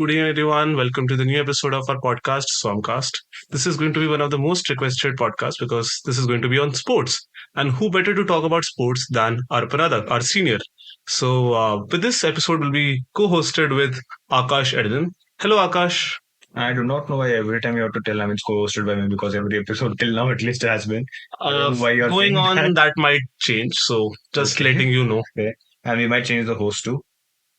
good evening, everyone. Welcome to the new episode of our podcast, SOMCast. This is going to be one of the most requested podcasts because this is going to be on sports. And who better to talk about sports than Arpan Adak, our senior? With this episode, will be co-hosted with Akash Edlin. Hello, Akash. I do not know why every time you have to tell I'm it's co-hosted by me because every episode till now at least has been. Why you're Going saying on, that? that might change. So just Okay. letting you know. Okay. And we might change the host too.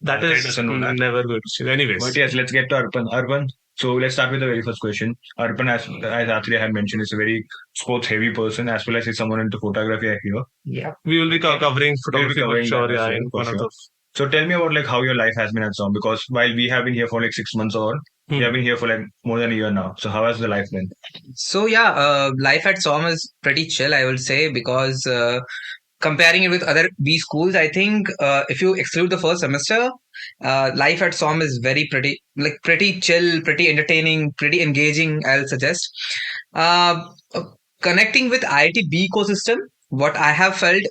That Okay, is doesn't know that. never going to change. Anyways. But yes, let's get to Arpan. Arpan, so let's start with the very first question. Arpan, as Atri had mentioned, is a very sports heavy person as well as he's someone into photography I hear. Yeah. We will be covering photography for covering sure. that as Yeah, well, in for one of sure. the So tell me about like how your life has been at SOM because while we have been here for like 6 months or we have been here for like more than a year now. So how has the life been? So yeah, life at SOM is pretty chill, I would say, because comparing it with other B schools, I think if you exclude the first semester, life at SOM is pretty chill, pretty entertaining, pretty engaging, I'll suggest. Connecting with IIT B ecosystem, what I have felt,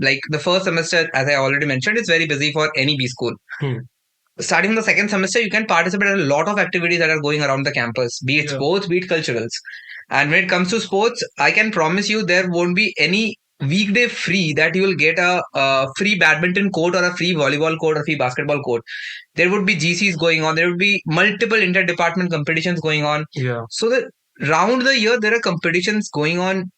like the first semester, as I already mentioned, is very busy for any B school. Starting the second semester, you can participate in a lot of activities that are going around the campus, be it sports, be it culturals. And when it comes to sports, I can promise you there won't be any weekday free that you will get a free badminton court or a free volleyball court or free basketball court. There would be GCs going on. There would be multiple inter-department competitions going on. Yeah. So that round the year, there are competitions going on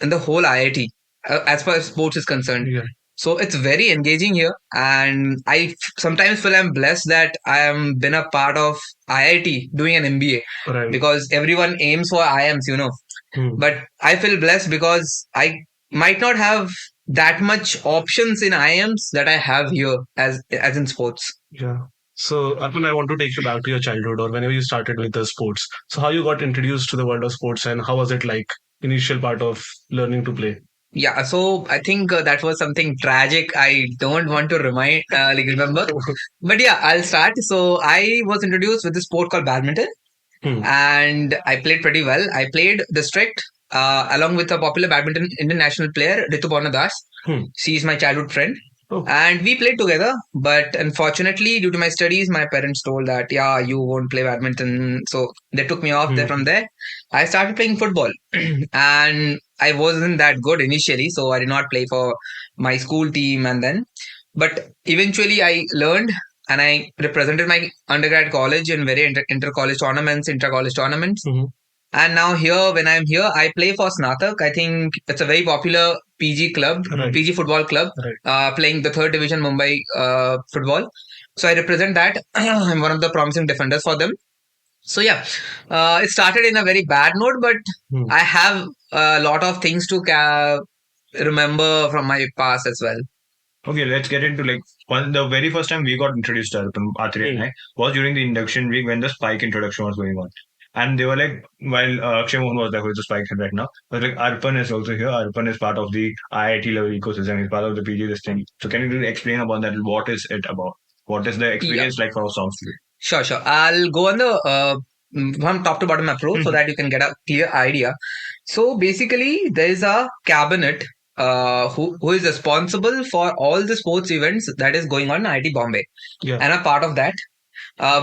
in the whole IIT as far as sports is concerned. Yeah. So it's very engaging here, and I sometimes feel I'm blessed that I am been a part of IIT doing an MBA, Right. because everyone aims for IIMs, But I feel blessed because I might not have that much options in IIMs that I have here as in sports. Yeah. So, Arpan, I want to take you back to your childhood or whenever you started with the sports. So, how you got introduced to the world of sports and how was it like initial part of learning to play? Yeah, so I think that was something tragic. I don't want to remember. But yeah, I'll start. So I was introduced with this sport called badminton, and I played pretty well. I played district along with a popular badminton international player, Ritubharna Das. She is my childhood friend. Oh. And we played together, but unfortunately, due to my studies, my parents told that, yeah, you won't play badminton. So they took me off there. From there, I started playing football. And I wasn't that good initially, so I did not play for my school team. But eventually I learned and I represented my undergrad college in very inter-college tournaments, inter-college tournaments. And now here, when I'm here, I play for Snatak. I think it's a very popular PG club, PG football club, playing the third division Mumbai football. So I represent that. I'm one of the promising defenders for them. So yeah, it started in a very bad note, but I have a lot of things to remember from my past as well. Okay, let's get into the very first time we got introduced to Arpan, Atri and I was during the induction week when the Spike introduction was going on. And they were like, while Akshay Mohan was there, who is the Spike head right now, but like Arpan is also here. Arpan is part of the IIT level ecosystem. He's part of the PG this thing. So can you really explain about that? What is it about? What is the experience like for our SOM students? Sure. I'll go on the from top to bottom approach so that you can get a clear idea. So basically, there is a cabinet who is responsible for all the sports events that is going on in IIT Bombay. Yeah. And a part of that,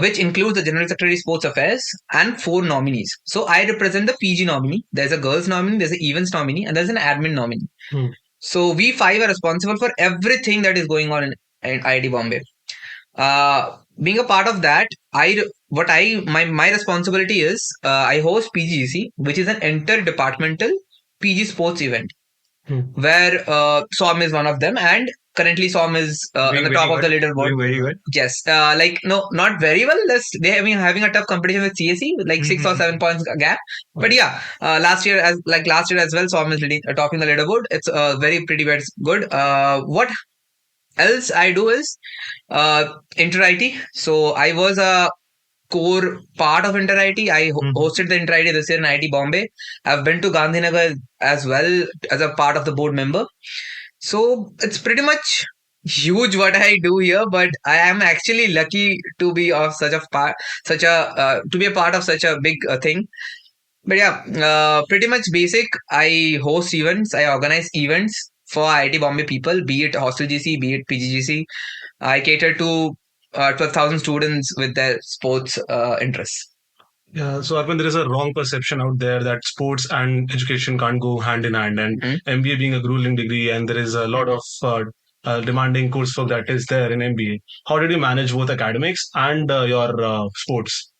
which includes the General Secretary Sports Affairs and 4 nominees. So I represent the PG nominee. There's a girls nominee, there's an events nominee, and there's an admin nominee. So we 5 are responsible for everything that is going on in IIT Bombay. Being a part of that, my responsibility is I host PGC, which is an inter-departmental PG sports event, where SOM is one of them, and currently SOM is on the top of the leaderboard. Doing very good. Yes, no, not very well. They have been having a tough competition with CSE, with like 6 or 7 points gap. But yeah, last year as well, SOM is topping the leaderboard. It's very pretty good. What else I do is Inter-IT. So I was a core part of Inter-IT. I hosted the Inter-IT this year in IIT Bombay. I've been to Gandhinagar as well as a part of the board member. So it's pretty much huge what I do here, but I am actually lucky to be of to be a part of such a big thing. But yeah, pretty much basic. I host events. I organize events for IIT Bombay people, be it Hostel GC, be it PGGC. I cater to 12,000 students with their sports interests. Yeah, so Arpan, there is a wrong perception out there that sports and education can't go hand in hand, and MBA being a grueling degree, and there is a lot of demanding coursework that is there in MBA. How did you manage both academics and your sports?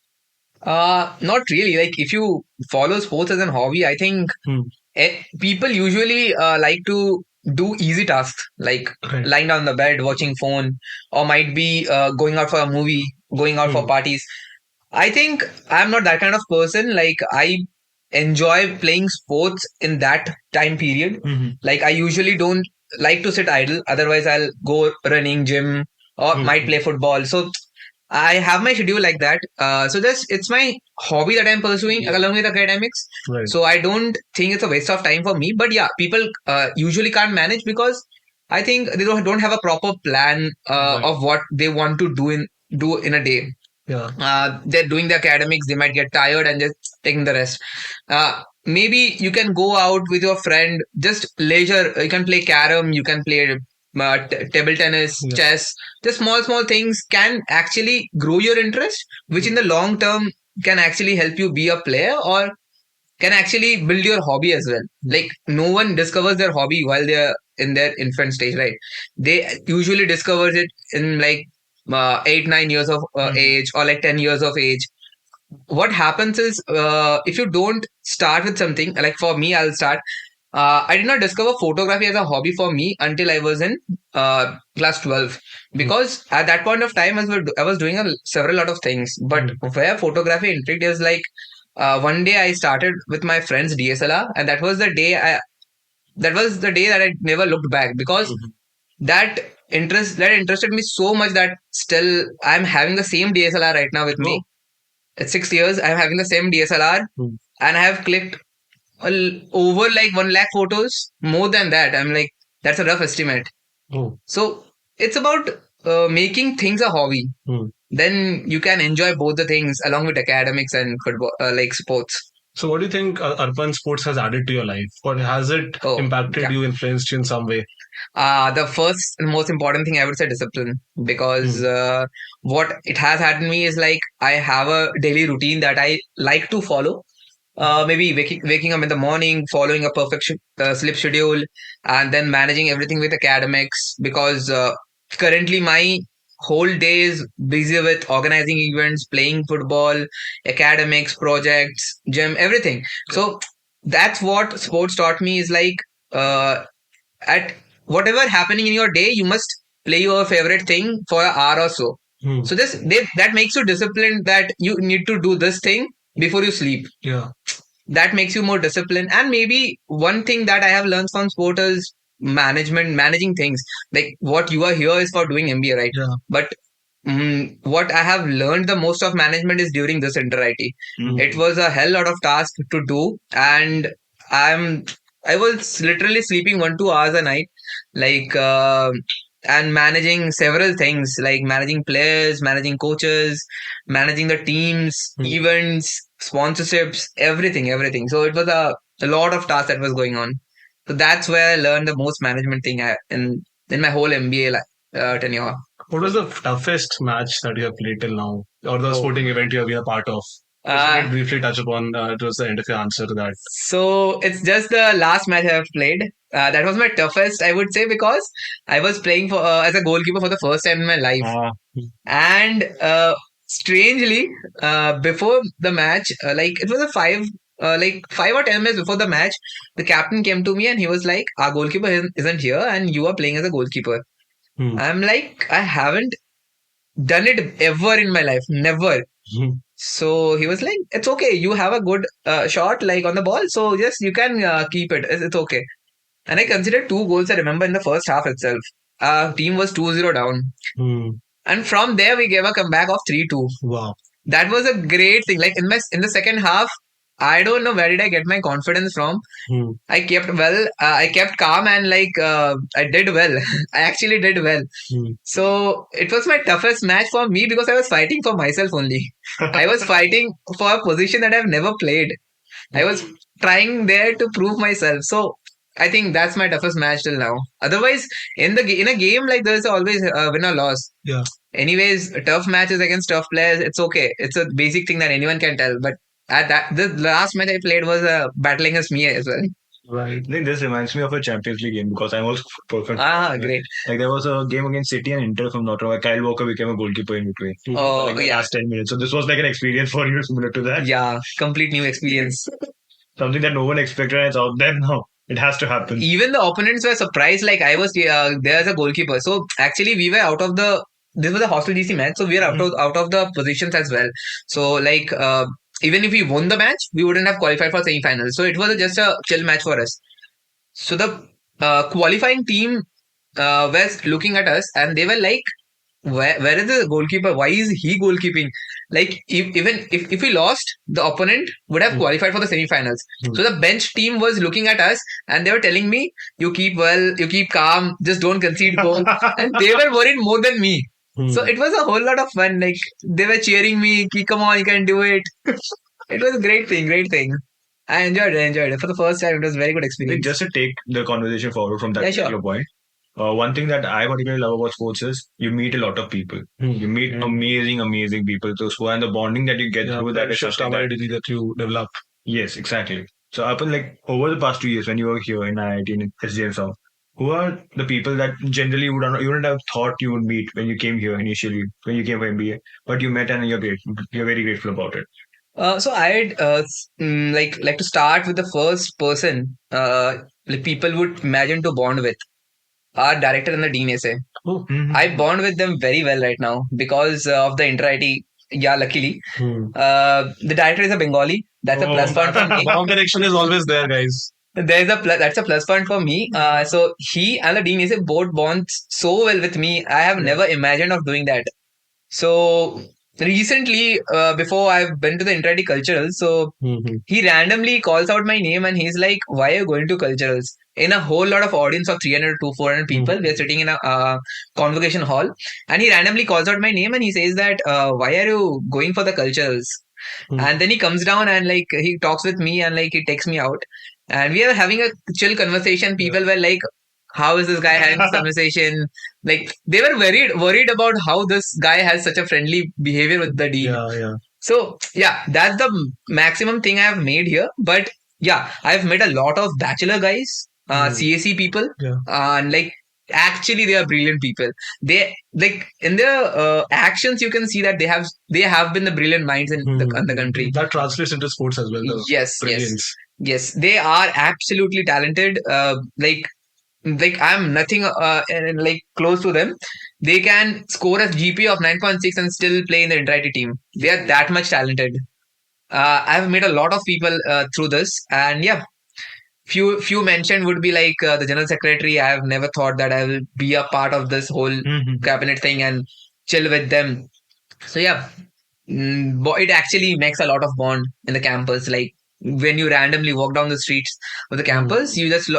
Not really. Like if you follow sports as an hobby, I think people usually like to do easy tasks, like Right. lying down on the bed, watching phone, or might be going out for a movie, going out for parties. I think I'm not that kind of person. Like I enjoy playing sports in that time period. Like I usually don't like to sit idle. Otherwise, I'll go running, gym, or might play football. So I have my schedule like that. So it's my hobby that I'm pursuing along with academics. Right. So I don't think it's a waste of time for me. But yeah, people usually can't manage because I think they don't have a proper plan of what they want to do in a day. Yeah. They're doing the academics, they might get tired and just taking the rest. Maybe you can go out with your friend, just leisure. You can play carom, you can play table tennis, chess. Just small things can actually grow your interest, which in the long term can actually help you be a player or can actually build your hobby as well. Like no one discovers their hobby while they're in their infant stage, right? They usually discovers it in like 8-9 years of age or like 10 years of age. What happens is if you don't start with something, like for me, I'll start. I did not discover photography as a hobby for me until I was in class 12, because at that point of time I was doing several lot of things, but where photography intrigued is like one day I started with my friend's DSLR, and that was the day that I never looked back, because that interested me so much that still I'm having the same DSLR right now with me. It's 6 years. I'm having the same DSLR, and I have clicked over like 1 lakh photos. More than that, I'm like, that's a rough estimate. So it's about making things a hobby. Then you can enjoy both the things along with academics and football, like sports. So, what do you think urban sports has added to your life? Or has it impacted you, influenced you in some way? The first and most important thing I would say discipline, because what it has had in me is like I have a daily routine that I like to follow. Maybe waking up in the morning, following a perfect sleep schedule, and then managing everything with academics, because currently my whole day is busy with organizing events, playing football, academics, projects, gym, everything. So that's what sports taught me is like at whatever happening in your day, you must play your favorite thing for an hour or so. So that makes you disciplined that you need to do this thing before you sleep. Yeah. That makes you more disciplined. And maybe one thing that I have learned from sport is managing things. Like what you are here is for doing MBA, right? Yeah. But what I have learned the most of management is during this inter-IT. It was a hell lot of tasks to do, and I was literally sleeping 1-2 hours a night, like and managing several things, like managing players, managing coaches, managing the teams, events, sponsorships, everything. So it was a lot of tasks that was going on. So that's where I learned the most management thing in my whole MBA tenure. What was the toughest match that you have played till now, or the sporting event you have been a part of? Just briefly touch upon towards the end of your answer to that. So it's just the last match I have played. That was my toughest, I would say, because I was playing for as a goalkeeper for the first time in my life. And strangely, before the match, like it was a 5 or 10 minutes before the match, the captain came to me and he was like, "Our goalkeeper isn't here, and you are playing as a goalkeeper." I'm like, I haven't done it ever in my life, never. So he was like, "It's okay. You have a good shot, like on the ball. So yes, you can keep it. It's okay." And I considered 2 goals. I remember in the first half itself, our team was 2-0 down, and from there we gave a comeback of 3-2. Wow, that was a great thing. Like in the second half, I don't know where did I get my confidence from. I kept calm, and like I did well. I actually did well. So it was my toughest match for me because I was fighting for myself only. I was fighting for a position that I've never played. I was trying there to prove myself. So I think that's my toughest match till now. Otherwise, in a game like there's always a win or loss. Yeah. anyways, tough matches against tough players, it's okay. It's a basic thing that anyone can tell. But at that, the last match I played was battling against me as well. Right. I think this reminds me of a Champions League game because I'm also a football fan. Ah, great. Like there was a game against City and Inter from not wrong, where Kyle Walker became a goalkeeper in between. Oh, Like the yeah. last 10 minutes. So this was like an experience for you similar to that. Yeah, complete new experience. Something that no one expected and it's out there now. It has to happen. Even the opponents were surprised. Like I was there as a goalkeeper. So actually, we were out of the. This was a hostel GC match, so we were out of the positions as well. So like even if we won the match, we wouldn't have qualified for semi-finals. So it was just a chill match for us. So the qualifying team was looking at us, and they were like, where is the goalkeeper? Why is he goalkeeping? Like even if we lost, the opponent would have qualified for the semi-finals. So the bench team was looking at us and they were telling me, you keep calm, just don't concede goal. And they were worried more than me. So it was a whole lot of fun. Like they were cheering me, come on, you can do it. It was a great thing. I enjoyed it. For the first time, it was a very good Like, experience. just to take the conversation forward from that Yeah, sure. particular point. One thing that I particularly love about sports is you meet a lot of people. You meet amazing people. So and the bonding that you get through that is something that you develop. Yes, exactly. So Arpan, like over the past 2 years when you were here in IIT and SJMSOM, who are the people that generally you wouldn't have thought you would meet when you came here initially, when you came for MBA, but you met and you're very grateful about it. So I'd like to start with the first person like people would imagine to bond with. Our director and the dean essay. Oh. I bond with them very well right now because of the inter-IT. Yeah, luckily. The director is a Bengali. That's a plus point for me. Bomb connection is always there, guys. That's a plus point for me. So he and the dean essay both bonds so well with me. I have never imagined of doing that. So recently, before I've been to the inter-IT cultural, so he randomly calls out my name and he's like, "Why are you going to culturals?" In a whole lot of audience of 300 to 400 people, we are sitting in a convocation hall, and he randomly calls out my name and he says that, "Why are you going for the culturals?" And then he comes down and like he talks with me and like he takes me out, and we are having a chill conversation. People were like, how is this guy having this conversation? Like they were worried about how this guy has such a friendly behavior with the dean. Yeah. So yeah, that's the maximum thing I have made here. But yeah, I've met a lot of bachelor guys, CAC people, and like actually they are brilliant people. They like in their actions you can see that they have been the brilliant minds in the country. That translates into sports as well. Yes, they are absolutely talented. Like I'm nothing like close to them. They can score a GPA of 9.6 and still play in the inter-IT team. They are that much talented. I've met a lot of people through this, and yeah, few mentioned would be like the general secretary. I have never thought that I will be a part of this whole cabinet thing and chill with them. So yeah, it actually makes a lot of bond in the campus. Like when you randomly walk down the streets of the campus, you just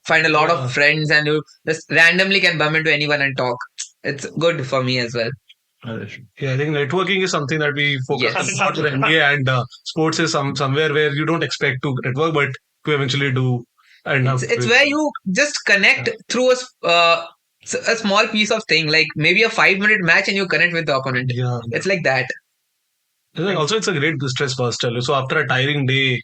find a lot of friends and you just randomly can bump into anyone and talk. It's good for me as well. Yeah, I think networking is something that we focus on for MBA, and sports is somewhere where you don't expect to network, but to eventually do. And it's where you just connect through a small piece of thing, like maybe a 5-minute match, and you connect with the opponent. Yeah, it's like that. Also, it's a great stress buster. So after a tiring day,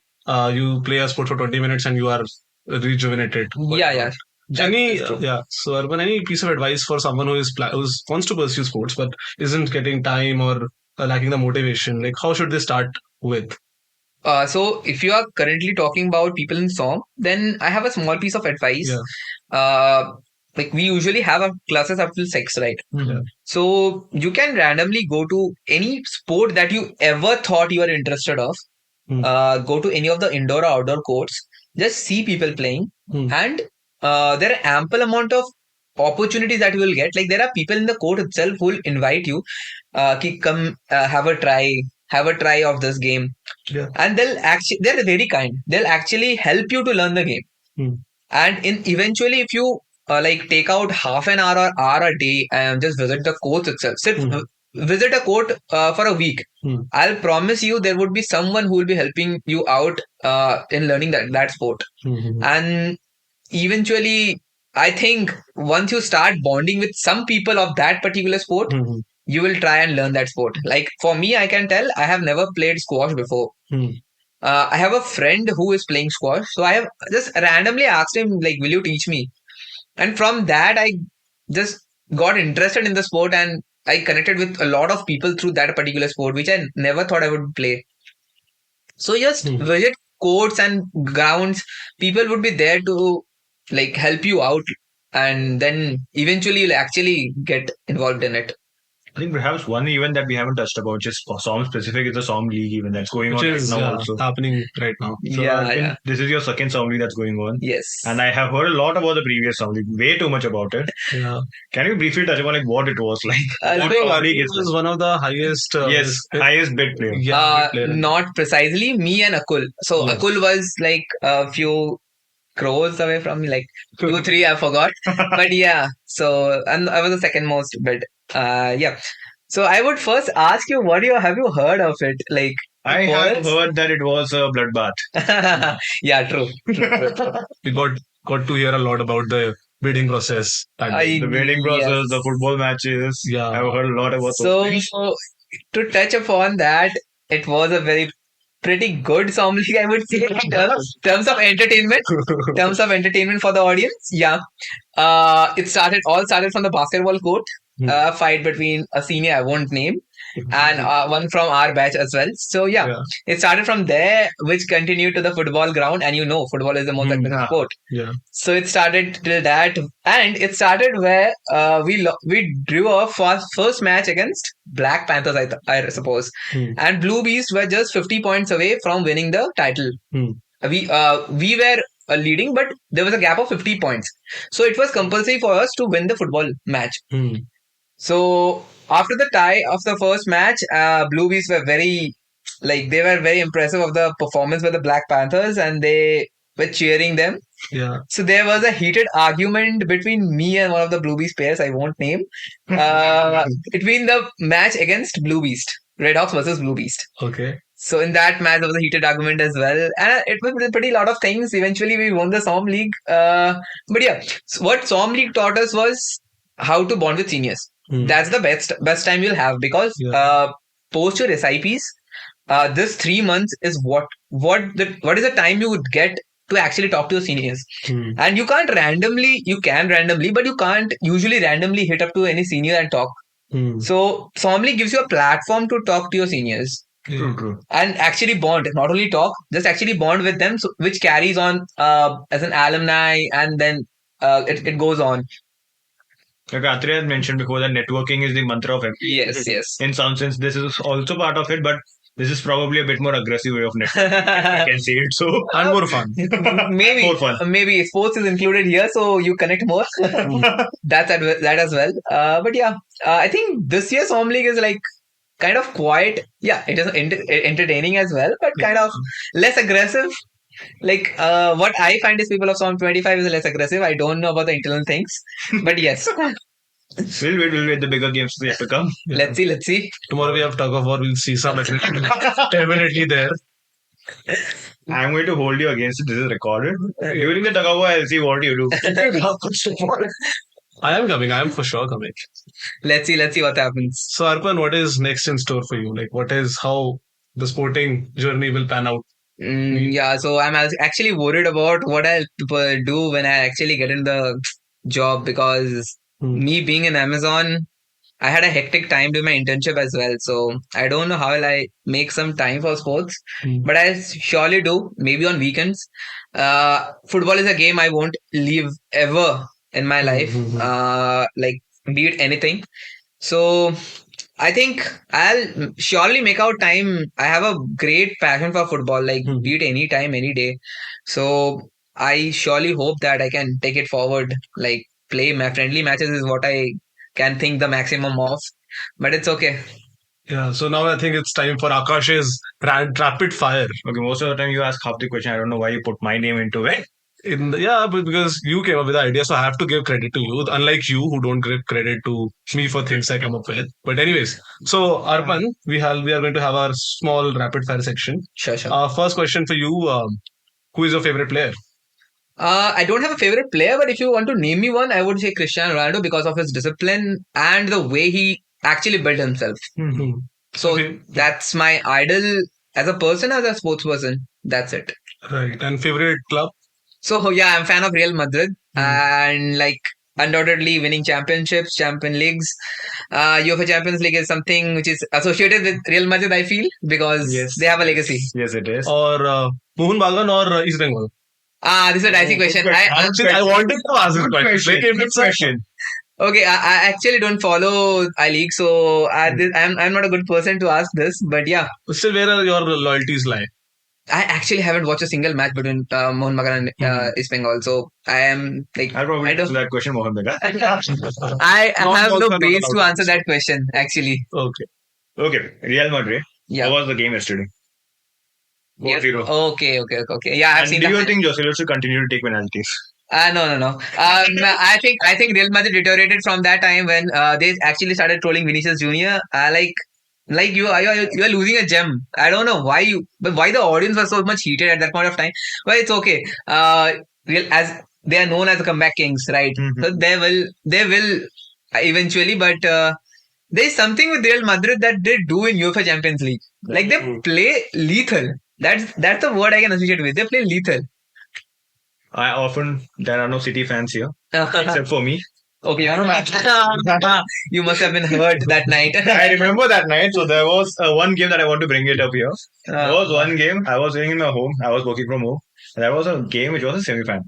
you play a sport for 20 minutes and you are rejuvenated. Yeah. So Arpan, any piece of advice for someone who wants to pursue sports but isn't getting time or lacking the motivation? Like, how should they start with? So if you are currently talking about people in SOM, then I have a small piece of advice. Like we usually have our classes up till 6, right? So you can randomly go to any sport that you ever thought you were interested of. Go to any of the indoor or outdoor courts. Just see people playing, and there are ample amount of opportunities that you will get. Like there are people in the court itself who will invite you, come have a try of this game, and they're very kind. They'll actually help you to learn the game, and eventually if you like take out half an hour or hour a day and just visit the court itself, visit a court for a week. I'll promise you there would be someone who will be helping you out in learning that sport. And eventually I think once you start bonding with some people of that particular sport, you will try and learn that sport. Like for me, I can tell I have never played squash before. I have a friend who is playing squash, so I have just randomly asked him, like, will you teach me? And from that, I just got interested in the sport, and I connected with a lot of people through that particular sport, which I never thought I would play. So just visit courts and grounds. People would be there to like help you out, and then eventually you'll actually get involved in it. I think perhaps one event that we haven't touched about, just for SOM specific, is the SOM League event that's going Which on is right now also. happening right now. So Arpan, this is your second SOM League that's going on. Yes. And I have heard a lot about the previous SOM League, way too much about it. Yeah. Can you briefly touch upon like what it was like? I think Arpan was one of the highest. Highest bid player. Yeah, bid player. Not precisely me and Akul. So Akul was like a few crores away from me, like 2, 3, I forgot. But yeah, so and I was the second most bid. Yeah. So I would first ask you, have you heard of it? Like I have heard that it was a bloodbath. Yeah, true. We got to hear a lot about the bidding process. The bidding process, the football matches. Yeah, I've heard a lot about those. So to touch upon that, it was a very pretty good SOM League, I would say, in terms of entertainment. For the audience. Yeah. It all started from the basketball court. Fight between a senior I won't name and one from our batch as well. So it started from there, which continued to the football ground, and football is the most aggressive sport. Yeah. So it started till that, and it started where we drew our first match against Black Panthers, I suppose, and Blue Beasts were just 50 points away from winning the title. We were leading, but there was a gap of 50 points, so it was compulsory for us to win the football match. So after the tie of the first match, Blue Beasts were very impressive of the performance by the Black Panthers, and they were cheering them. Yeah. So there was a heated argument between me and one of the Blue Beast players, I won't name, between the match against Blue Beast, Red Hawks versus Blue Beast. Okay. So in that match, there was a heated argument as well, and it was a pretty lot of things. Eventually, we won the SOM League. But yeah, so what SOM League taught us was how to bond with seniors. That's the best time you'll have, because post your SIPs, this 3 months is what is the time you would get to actually talk to your seniors. And you can randomly, but you can't usually randomly hit up to any senior and talk. So SOM League gives you a platform to talk to your seniors. True. And actually bond, not only talk, just actually bond with them, so, which carries on as an alumni, and then it goes on. Like Atreya had mentioned before, that networking is the mantra of everything. Yes. In some sense, this is also part of it, but this is probably a bit more aggressive way of networking. I can say it so. And more fun. Maybe. More fun. Maybe sports is included here, so you connect more. That as well. But yeah, I think this year's SOM League is like kind of quiet. Yeah, it is entertaining as well, but kind of less aggressive. Like what I find is people of SOM 25 is less aggressive. I don't know about the internal things, but yes. We'll wait the bigger games to come. Let's see. Tomorrow we have tug of war. We'll see some aggression definitely there. I'm going to hold you against it. This is recorded. During the tug of war, I'll see what you do. I am coming. I am for sure coming. Let's see what happens. So Arpan, what is next in store for you? Like, how the sporting journey will pan out? Yeah, so I'm actually worried about what I'll do when I actually get in the job, because me being in Amazon, I had a hectic time doing my internship as well. So I don't know how I make some time for sports, but I surely do, maybe on weekends. Football is a game I won't leave ever in my life, like be it anything. So I think I'll surely make out time. I have a great passion for football, like be it any time, any day. So I surely hope that I can take it forward. Like play my friendly matches is what I can think the maximum of, but it's okay. Yeah, so now I think it's time for Akash's rapid fire. Okay, most of the time you ask half the question. I don't know why you put my name into it. But because you came up with the idea, so I have to give credit to you. Unlike you, who don't give credit to me for things I come up with. But anyways, so Arpan, we are going to have our small rapid fire section. Sure. First question for you: who is your favorite player? I don't have a favorite player, but if you want to name me one, I would say Cristiano Ronaldo, because of his discipline and the way he actually built himself. Hmm. So Okay. that's my idol as a person, as a sports person. That's it. Right. And favorite club? So yeah, I'm a fan of Real Madrid Hmm. and like undoubtedly winning championships, champion leagues. UEFA Champions League is something which is associated with Real Madrid, I feel, because Yes. they have a legacy. Yes, it is. Or Mohun Bagan or East Bengal? This is a dicey Oh, question. good question. Actually, I wanted to ask this Good question. question. Like, if Good it's a- question. Okay, I actually don't follow I League, so I'm not a good person to ask this. But yeah, Still, where are your loyalties lie? I actually haven't watched a single match between Mohun Bagan and East Bengal, so I am like I'll probably I don't. answer that question, Mohan Bega. I Non-golf have are no not base to allowed. answer that question. Actually, Okay. Okay, Real Madrid. yeah. How was the game yesterday? Yes. 4-0. Okay. Yeah, I've And seen do you that. think José should continue to take penalties? No. I think Real Madrid deteriorated from that time when they actually started trolling Vinicius Junior. Like you are losing a gem. I don't know but why the audience was so much heated at that point of time. But it's okay. As they are known as the comeback kings, right? Mhm. So they will eventually. But there's something with Real Madrid that they do in UEFA Champions League. Like they play lethal. That's the word I can associate with. They play lethal. There are no City fans here, except for me. Okay, you're not. You must have been hurt that night. I remember that night. So there was one game that I want to bring it up here. There was one game. I was sitting in my home. I was working from home. And there was a game which was a semi-final,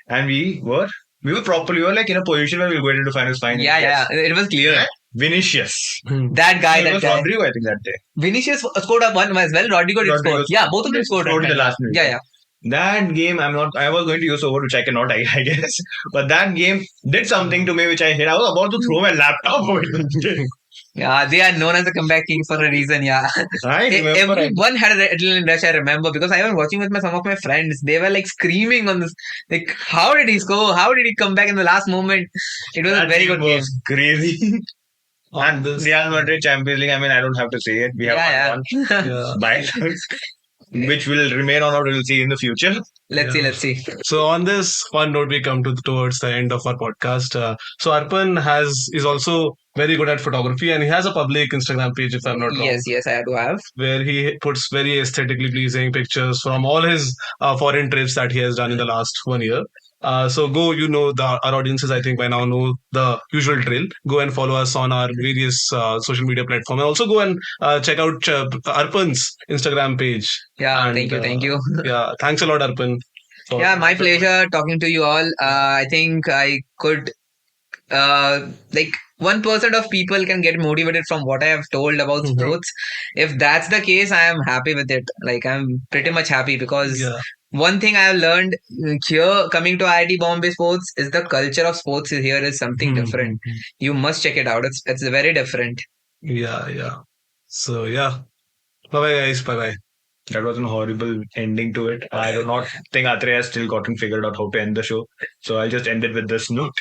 and we were like in a position where we were going into finals. Fine. Yeah. It was clear. Vinicius. That guy, It that was guy. Rodrigo, I think, that day. Vinicius scored up one as well. Rodrigo did score. Yeah, both of them scored. Scored in the that night. last minute. Yeah. That game, I was going to use over, which I cannot, I guess. But that game did something to me, which I hate. I was about to throw my laptop away. Yeah, they are known as the comeback kings for a reason. Yeah, I remember. everyone had an adrenaline rush. I remember because I was watching with some of my friends. They were like screaming on this, like, "How did he score? How did he come back in the last moment?" It was a very good game. Was crazy. And this Real Madrid Champions League, I mean, I don't have to say it. We have won Yeah. by which will remain or not, we'll see in the future. Let's see. So on this fun note, we come towards the end of our podcast. So Arpan is also very good at photography, and he has a public Instagram page, if I'm not wrong, Yes, I do have. where he puts very aesthetically pleasing pictures from all his foreign trips that he has done in the last 1 year. So go, our audiences, I think by now know the usual drill. Go and follow us on our various social media platforms. And also go and check out Arpan's Instagram page. Yeah, And, thank you. Yeah, thanks a lot, Arpan. Yeah, my pleasure talking to you all. I think I could, like, 1% of people can get motivated from what I have told about Mhm. sports. If that's the case, I am happy with it. Like, I'm pretty much happy because Yeah. one thing I have learned here coming to IIT Bombay Sports is the culture of sports here is something different. You must check it out. It's very different. Yeah. So, yeah. Bye-bye, guys. Bye-bye. That was an horrible ending to it. I do not think Atre has still gotten figured out how to end the show. So I'll just end it with this note.